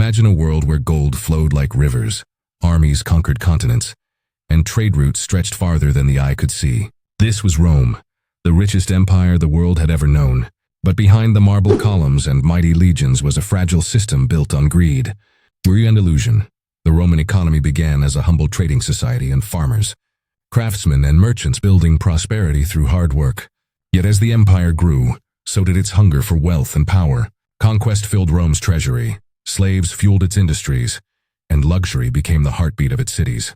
Imagine a world where gold flowed like rivers, armies conquered continents, and trade routes stretched farther than the eye could see. This was Rome, the richest empire the world had ever known. But behind the marble columns and mighty legions was a fragile system built on greed, greed and illusion. The Roman economy began as a humble trading society and farmers, craftsmen and merchants building prosperity through hard work. Yet as the empire grew, so did its hunger for wealth and power. Conquest filled Rome's treasury, slaves fueled its industries, and luxury became the heartbeat of its cities.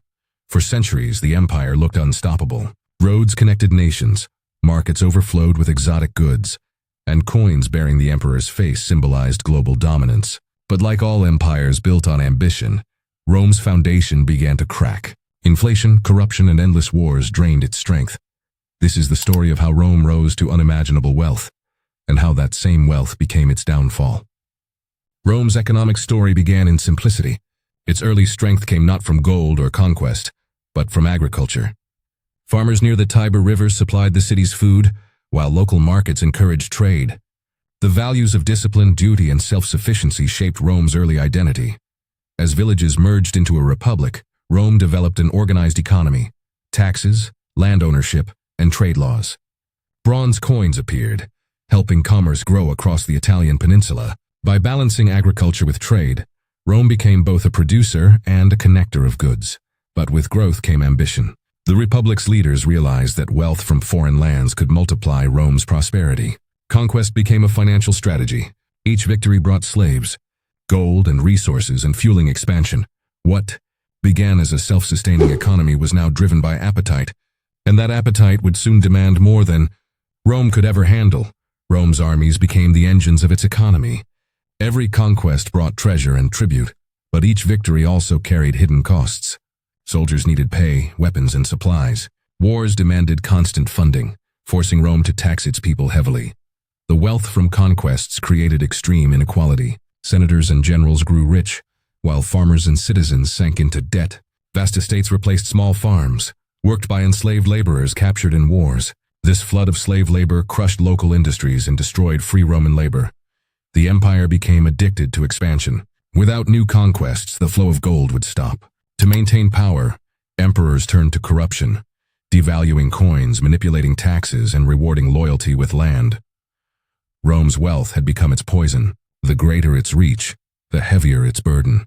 For centuries, the empire looked unstoppable. Roads connected nations, markets overflowed with exotic goods, and coins bearing the emperor's face symbolized global dominance. But like all empires built on ambition, Rome's foundation began to crack. Inflation, corruption, and endless wars drained its strength. This is the story of how Rome rose to unimaginable wealth, and how that same wealth became its downfall. Rome's economic story began in simplicity. Its early strength came not from gold or conquest, but from agriculture. Farmers near the Tiber River supplied the city's food, while local markets encouraged trade. The values of discipline, duty, and self-sufficiency shaped Rome's early identity. As villages merged into a republic, Rome developed an organized economy, taxes, land ownership, and trade laws. Bronze coins appeared, helping commerce grow across the Italian peninsula. By balancing agriculture with trade, Rome became both a producer and a connector of goods. But with growth came ambition. The Republic's leaders realized that wealth from foreign lands could multiply Rome's prosperity. Conquest became a financial strategy. Each victory brought slaves, gold, and resources, and fueling expansion. What began as a self-sustaining economy was now driven by appetite, and that appetite would soon demand more than Rome could ever handle. Rome's armies became the engines of its economy. Every conquest brought treasure and tribute, but each victory also carried hidden costs. Soldiers needed pay, weapons, and supplies. Wars demanded constant funding, forcing Rome to tax its people heavily. The wealth from conquests created extreme inequality. Senators and generals grew rich, while farmers and citizens sank into debt. Vast estates replaced small farms, worked by enslaved laborers captured in wars. This flood of slave labor crushed local industries and destroyed free Roman labor. The empire became addicted to expansion. Without new conquests, the flow of gold would stop. To maintain power, emperors turned to corruption, devaluing coins, manipulating taxes, and rewarding loyalty with land. Rome's wealth had become its poison. The greater its reach, the heavier its burden.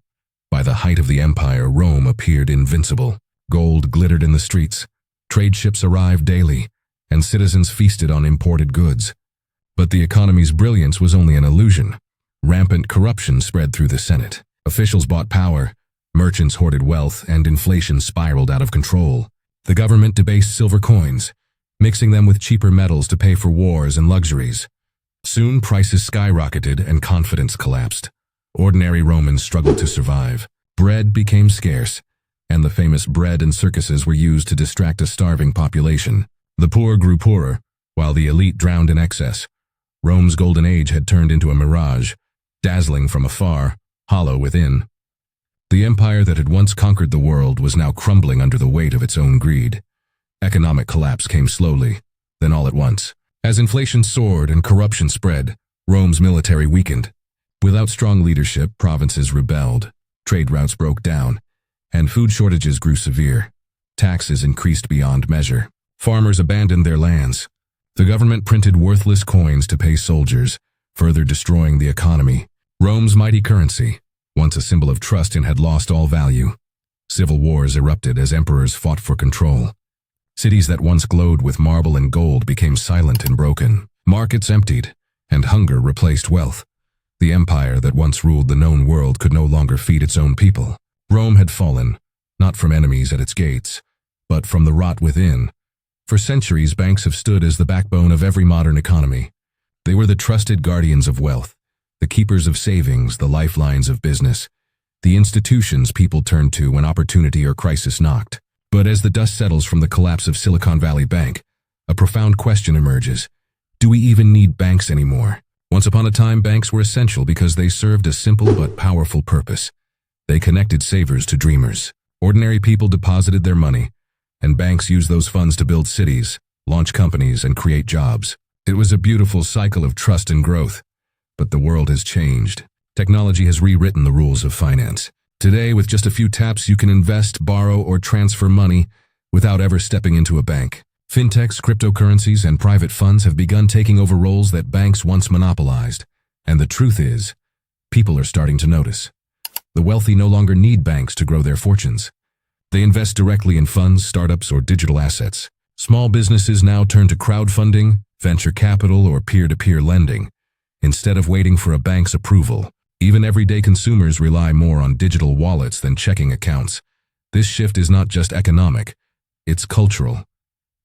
By the height of the empire, Rome appeared invincible. Gold glittered in the streets, trade ships arrived daily, and citizens feasted on imported goods. But the economy's brilliance was only an illusion. Rampant corruption spread through the Senate. Officials bought power, merchants hoarded wealth, and inflation spiraled out of control. The government debased silver coins, mixing them with cheaper metals to pay for wars and luxuries. Soon prices skyrocketed and confidence collapsed. Ordinary Romans struggled to survive. Bread became scarce, and the famous bread and circuses were used to distract a starving population. The poor grew poorer, while the elite drowned in excess. Rome's golden age had turned into a mirage, dazzling from afar, hollow within. The empire that had once conquered the world was now crumbling under the weight of its own greed. Economic collapse came slowly, then all at once. As inflation soared and corruption spread, Rome's military weakened. Without strong leadership, provinces rebelled, trade routes broke down, and food shortages grew severe. Taxes increased beyond measure. Farmers abandoned their lands. The government printed worthless coins to pay soldiers, further destroying the economy. Rome's mighty currency, once a symbol of trust, had lost all value. Civil wars erupted as emperors fought for control. Cities that once glowed with marble and gold became silent and broken. Markets emptied, and hunger replaced wealth. The empire that once ruled the known world could no longer feed its own people. Rome had fallen, not from enemies at its gates, but from the rot within. For centuries, banks have stood as the backbone of every modern economy. They were the trusted guardians of wealth, the keepers of savings, the lifelines of business, the institutions people turned to when opportunity or crisis knocked. But as the dust settles from the collapse of Silicon Valley Bank, a profound question emerges. Do we even need banks anymore? Once upon a time, banks were essential because they served a simple but powerful purpose. They connected savers to dreamers. Ordinary people deposited their money, and banks used those funds to build cities, launch companies, and create jobs. It was a beautiful cycle of trust and growth. But the world has changed. Technology has rewritten the rules of finance. Today, with just a few taps, you can invest, borrow, or transfer money without ever stepping into a bank. Fintechs, cryptocurrencies, and private funds have begun taking over roles that banks once monopolized. And the truth is, people are starting to notice. The wealthy no longer need banks to grow their fortunes. They invest directly in funds, startups, or digital assets. Small businesses now turn to crowdfunding, venture capital, or peer-to-peer lending, instead of waiting for a bank's approval. Even everyday consumers rely more on digital wallets than checking accounts. This shift is not just economic, it's cultural.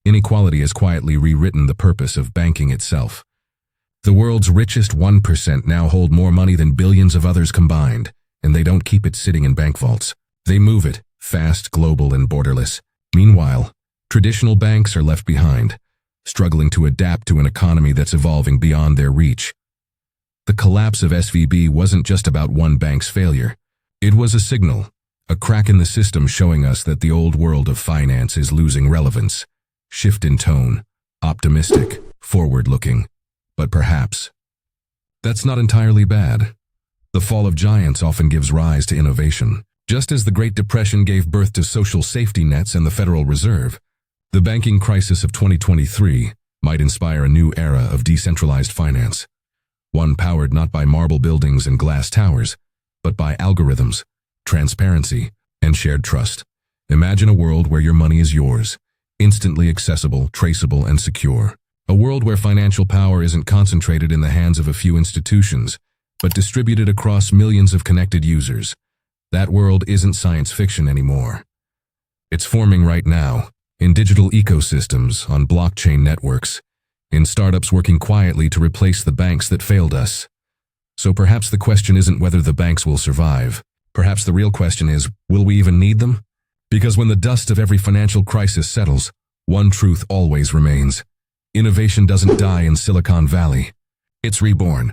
Inequality has quietly rewritten the purpose of banking itself. The world's richest 1% now hold more money than billions of others combined, and they don't keep it sitting in bank vaults. They move it, fast, global, and borderless. Meanwhile, traditional banks are left behind, struggling to adapt to an economy that's evolving beyond their reach. The collapse of SVB wasn't just about one bank's failure. It was a signal, a crack in the system showing us that the old world of finance is losing relevance. Shift in tone, optimistic, forward-looking. But perhaps that's not entirely bad. The fall of giants often gives rise to innovation. Just as the Great Depression gave birth to social safety nets and the Federal Reserve, the banking crisis of 2023 might inspire a new era of decentralized finance. One powered not by marble buildings and glass towers, but by algorithms, transparency, and shared trust. Imagine a world where your money is yours, instantly accessible, traceable, and secure. A world where financial power isn't concentrated in the hands of a few institutions, but distributed across millions of connected users. That world isn't science fiction anymore. It's forming right now, in digital ecosystems, on blockchain networks, in startups working quietly to replace the banks that failed us. So perhaps the question isn't whether the banks will survive. Perhaps the real question is, will we even need them? Because when the dust of every financial crisis settles, one truth always remains. Innovation doesn't die in Silicon Valley. It's reborn,